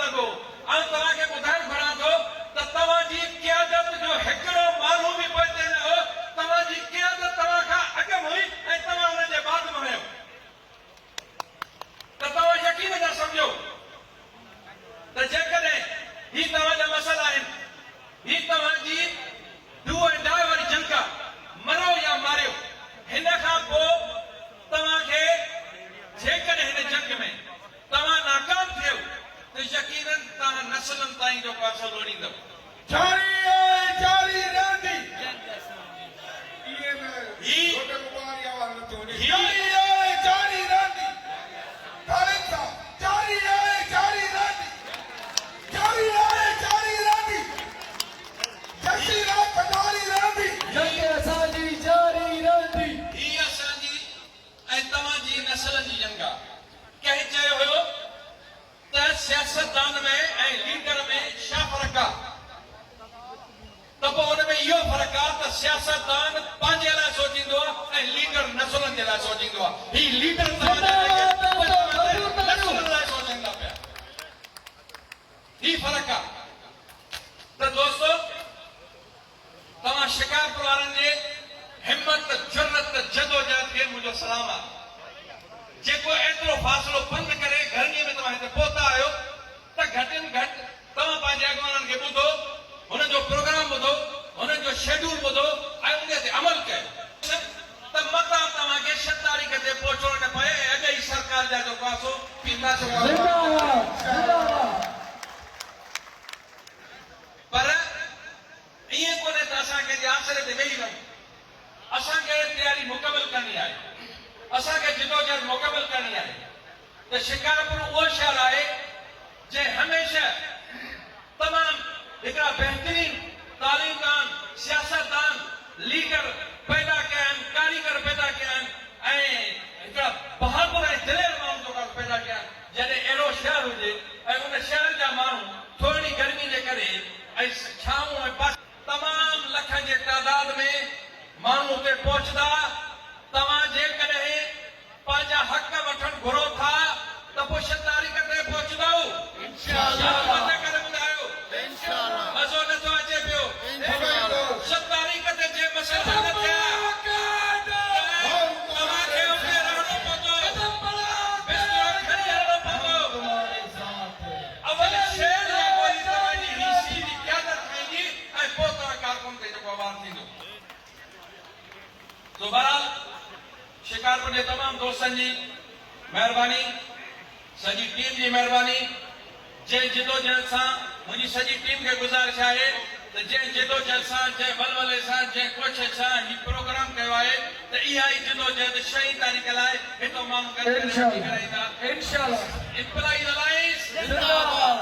लॻो ऐं तव्हांखे ॿुधाइण घुरां थो त तव्हांजी क़यादत जो हिकिड़ो माण्हू बि पोइते न हो तव्हांजी क़यादत तव्हां खां अॻु में हुई ऐं तव्हां हुन जे बाद में हुयो त तव्हां यकीन सां सम्झो त जेकॾहिं ही तव्हांजा मसइला आहिनि ही तव्हांजी डू ऐं डाई वारी जंग आहे मरो या मारियो हिन खां पोइ तव्हांखे जेकॾहिं हिन जंग में तव्हां नाकाम थियो त यकीनन तव्हां नसलनि ताईं जो पासो लोड़ींदव जारी रहंदी जारी रहंदी जारी रहंदी जारी रहंदी जंगी रात जारी रहंदी जंग असांजी जारी रहंदी ही असांजी ऐं तव्हांजी नस्ल जी जंग आहे कंहिं चयो हुयो त सियासतदान में ऐं लीडर में छा फ़र्क़ु आहे त पोइ हुन में इहो फ़र्क़ु आहे त सियासतदान पंहिंजे लाइ सोचींदो आहे ऐं लीडर नसलनि जे लाइ सोचींदो आहे ही लीडर नसलनि लाइ सोचींदा पिया ही फ़र्क़ु आहे त दोस्तो तव्हां शिकारपुर वारनि जे हिम्मत जुर्रत जदोजहद खे मुंहिंजो सलाम आहे जेको एतिरो फ़ासिलो पंधु करे गर्मीअ में तव्हां हिते पहुता आहियो त घटि में घटि तव्हां पंहिंजे अॻवाननि खे ॿुधो हुननि जो प्रोग्राम ॿुधो हुननि जो शेड्यूल ॿुधो ऐं उन ते अमल कयो त मतां तव्हांखे 6 तारीख़ ते पहुचणो न पए ऐं अॼु ई सरकार जा जो पासो पर ईअं कोन्हे त असां कंहिंजे आसरे ते वेही रहूं असांखे तयारी मुकमल करणी आहे असांखे जिदोजहद मुकमल करणी आहे त शिकारपुर उहो शहर आहे जंहिं हमेशह तमामु हिकिड़ा बहितरीन तालीमदान सियासतदान लीडर पैदा कया आहिनि कारीगर पैदा कया आहिनि ऐं हिकिड़ा बहादुर ऐं दिलेर माण्हू जेका पैदा कया आहिनि जॾहिं अहिड़ो शहर हुजे ऐं उन शहर जा माण्हू थोरी गर्मी जे करे ऐं छाऊं ऐं तमामु लखनि जे तादाद में माण्हू उते पहुचंदा तव्हां जेकॾहिं पंहिंजा हक़ वठण घुरो था त पोइ 6 तारीख़ ते पहुचंदव करे ॿुधायो मज़ो नथो अचे पियो 6 तारीख़ ते जे मसइला न थिया तव्हांखे उते रहणो पवंदो बिस्तरो खणी हलणो पवंदो अवल शहर या वरी तव्हांजी हीसी जी क़यादत थींदी ऐं पोइ तव्हां कारकुन ते जेको आवाज़ थींदो तो बहरहाल शिकारपुर जे तमामु दोस्तनि जी महिरबानी सॼी टीम जी महिरबानी जंहिं जिदोजहद सां मुंहिंजी सॼी टीम खे गुज़ारिश आहे त जंहिं जिदोजहद सां जंहिं बलवले सां जंहिं कोशिश सां हीउ प्रोग्राम कयो आहे त इहा ई जिदोजहद 6 तारीख़ लाइ हिकु माण्हू करे ईंदा इंशाअल्लाह एम्प्लॉइज अलायंस जिंदाबाद